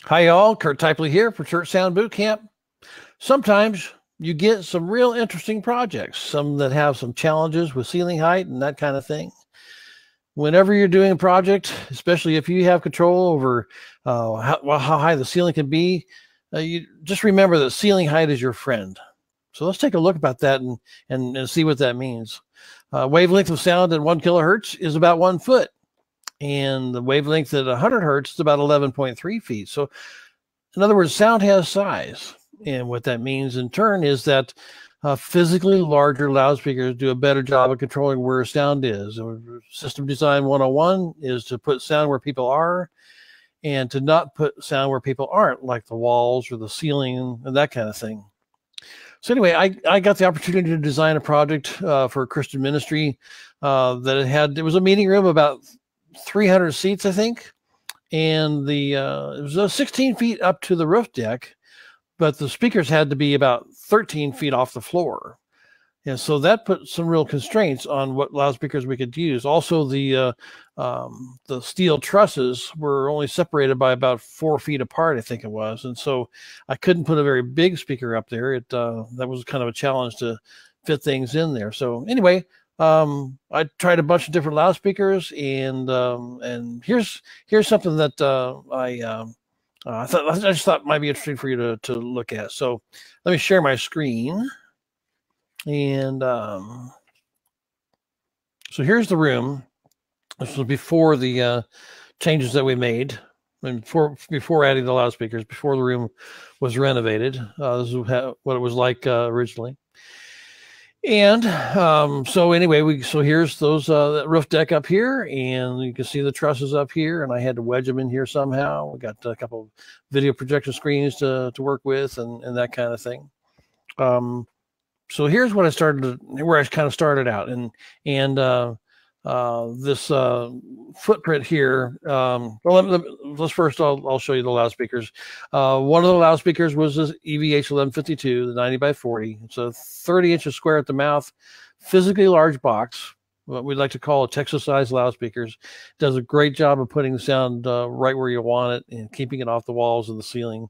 Hi, y'all. Kurt Typley here for Church Sound Boot Camp. Sometimes you get some real interesting projects, some that have some challenges with ceiling height and that kind of thing. Whenever you're doing a project, especially if you have control over how high the ceiling can be, you just remember that ceiling height is your friend. So let's take a look about that and see what that means. Wavelength of sound at 1 kilohertz is about 1 foot. And the wavelength at 100 hertz is about 11.3 feet. So in other words, sound has size. And what that means in turn is that physically larger loudspeakers do a better job of controlling where sound is. System Design 101 is to put sound where people are and to not put sound where people aren't, like the walls or the ceiling and that kind of thing. So anyway, I got the opportunity to design a project for a Christian ministry it was a meeting room about 300 seats, I think. And it was 16 feet up to the roof deck, but the speakers had to be about 13 feet off the floor. And so that put some real constraints on what loudspeakers we could use. Also, the steel trusses were only separated by about 4 feet apart, I think it was. And so I couldn't put a very big speaker up there. That was kind of a challenge to fit things in there. So anyway, I tried a bunch of different loudspeakers, and here's something that I just thought might be interesting for you to look at. So let me share my screen, and so here's the room. This was before the changes that we made, and before adding the loudspeakers, before the room was renovated. This is what it was like originally. And so anyway, so here's those that roof deck up here, and you can see the trusses up here, and I had to wedge them in here somehow. We got a couple of video projection screens to work with and that kind of thing. So here's what where I kind of started out, and this footprint here. Well, let's first I'll show you the loudspeakers. One of the loudspeakers was this EVH 1152, the 90 by 40. It's a 30 inches square at the mouth, physically large box. What we'd like to call a Texas-sized loudspeakers. Does a great job of putting the sound right where you want it and keeping it off the walls and the ceiling.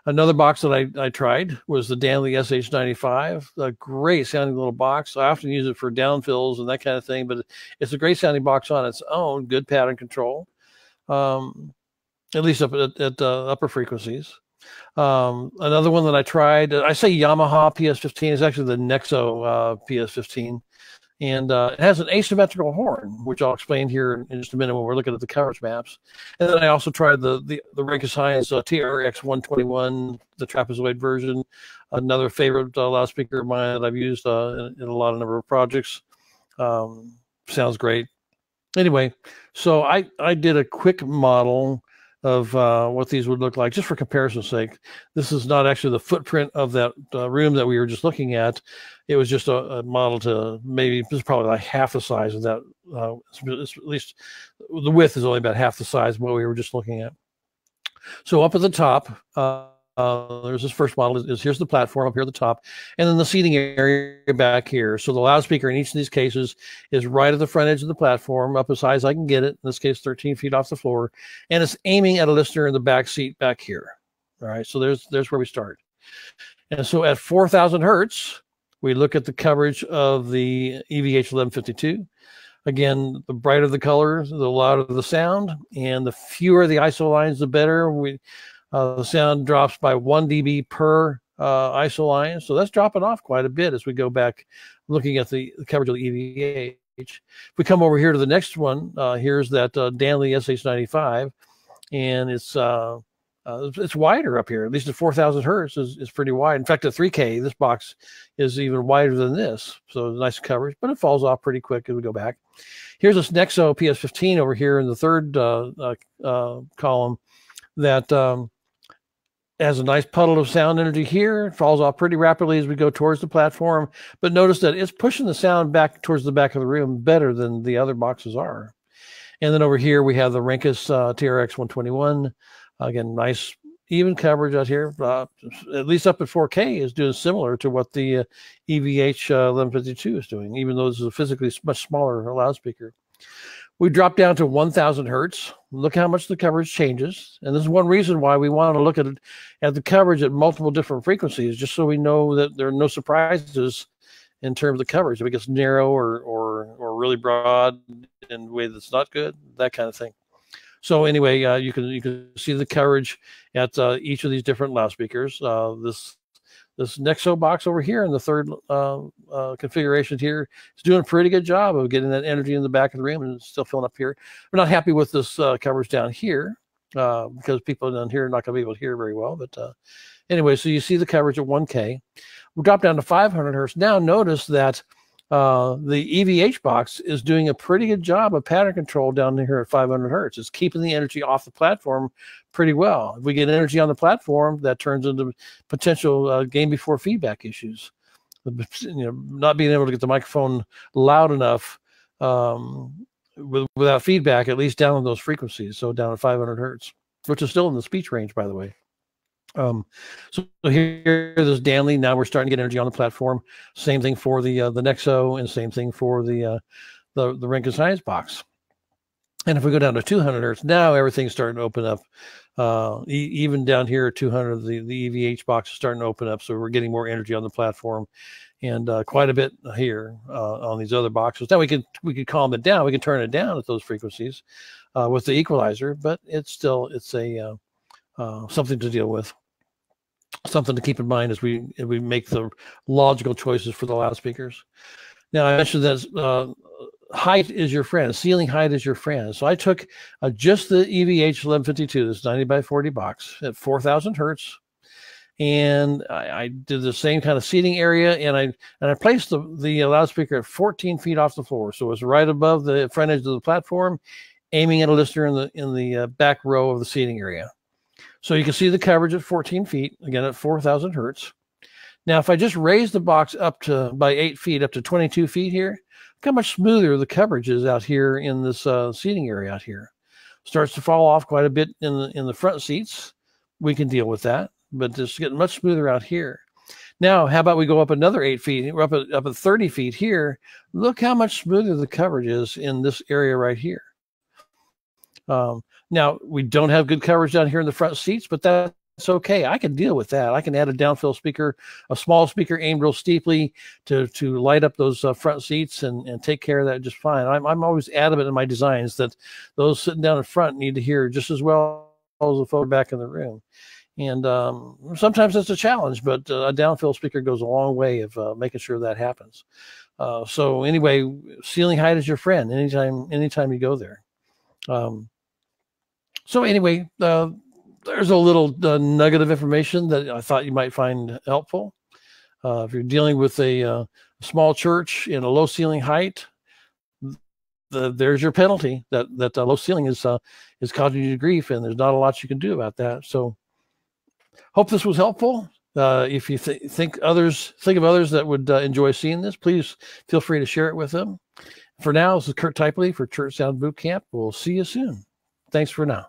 Another box that I tried was the Danley SH95, a great sounding little box. I often use it for downfills and that kind of thing, but it's a great sounding box on its own, good pattern control, at least up at upper frequencies. Another one that I tried, I say Yamaha PS15, is actually the Nexo PS15. And it has an asymmetrical horn, which I'll explain here in just a minute when we're looking at the coverage maps. And then I also tried the Rankin Science TRX 121, the trapezoid version, another favorite loudspeaker of mine that I've used in a number of projects. Sounds great. Anyway, so I did a quick model of what these would look like, just for comparison's sake. This is not actually the footprint of that room that we were just looking at. It was just a model to maybe, this is probably like half the size of that. At least the width is only about half the size of what we were just looking at. So up at the top, there's this first model. Here's the platform up here at the top, and then the seating area back here. So the loudspeaker in each of these cases is right at the front edge of the platform, up as high as I can get it. In this case, 13 feet off the floor, and it's aiming at a listener in the back seat back here. All right, so there's where we start. And so at 4,000 hertz, we look at the coverage of the EVH 1152. Again, the brighter the color, the louder the sound, and the fewer the ISO lines, the better. The sound drops by 1 dB per ISO line. So that's dropping off quite a bit as we go back looking at the coverage of the EVH. If we come over here to the next one, here's that Danley SH95, and it's wider up here. At least at 4,000 hertz is pretty wide. In fact, at 3K, this box is even wider than this. So nice coverage, but it falls off pretty quick as we go back. Here's this Nexo PS15 over here in the third column that has a nice puddle of sound energy here. It falls off pretty rapidly as we go towards the platform. But notice that it's pushing the sound back towards the back of the room better than the other boxes are. And then over here, we have the Rankus TRX 121. Again, nice even coverage out here. At least up at 4K is doing similar to what the EVH 1152 is doing, even though this is a physically much smaller loudspeaker. We drop down to 1,000 hertz. Look how much the coverage changes. And this is one reason why we want to look at the coverage at multiple different frequencies, just so we know that there are no surprises in terms of coverage. If it gets narrow or really broad in a way that's not good, that kind of thing. So anyway, you can see the coverage at each of these different loudspeakers. This Nexo box over here in the third configuration here is doing a pretty good job of getting that energy in the back of the room and still filling up here. We're not happy with this coverage down here because people down here are not going to be able to hear very well. But anyway, so you see the coverage at 1K. We'll drop down to 500 hertz. Now notice that the EVH box is doing a pretty good job of pattern control down here at 500 hertz. It's keeping the energy off the platform pretty well. If we get energy on the platform, that turns into potential gain before feedback issues. Not being able to get the microphone loud enough without feedback, at least down on those frequencies. So down at 500 hertz, which is still in the speech range, by the way. So here, this Danley. Now we're starting to get energy on the platform. Same thing for the Nexo, and same thing for the Rankin Science box. And if we go down to 200 hertz, now everything's starting to open up. Even down here at 200, the EVH box is starting to open up. So we're getting more energy on the platform, and quite a bit here on these other boxes. Now we could calm it down. We can turn it down at those frequencies with the equalizer, but it's a something to deal with. Something to keep in mind as we make the logical choices for the loudspeakers. Now, I mentioned that height is your friend. Ceiling height is your friend. So I took just the EVH 1152, this 90 by 40 box at 4,000 hertz, and I did the same kind of seating area, and I placed the loudspeaker at 14 feet off the floor, so it was right above the front edge of the platform, aiming at a listener in the back row of the seating area. So you can see the coverage at 14 feet, again at 4,000 hertz. Now, if I just raise the box up by 8 feet, up to 22 feet here, look how much smoother the coverage is out here in this seating area out here. Starts to fall off quite a bit in the front seats. We can deal with that, but it's getting much smoother out here. Now, how about we go up another 8 feet? We're up at 30 feet here. Look how much smoother the coverage is in this area right here. Now, we don't have good coverage down here in the front seats, but that's okay. I can deal with that. I can add a downfill speaker, a small speaker aimed real steeply to light up those front seats and take care of that just fine. I'm always adamant in my designs that those sitting down in front need to hear just as well as the folks back in the room. And sometimes that's a challenge, but a downfill speaker goes a long way of making sure that happens. So anyway, ceiling height is your friend anytime you go there. So anyway, there's a little nugget of information that I thought you might find helpful. If you're dealing with a small church in a low ceiling height, there's your penalty. That low ceiling is causing you grief, and there's not a lot you can do about that. So, hope this was helpful. If you think of others that would enjoy seeing this, please feel free to share it with them. For now, this is Kurt Typley for Church Sound Boot Camp. We'll see you soon. Thanks for now.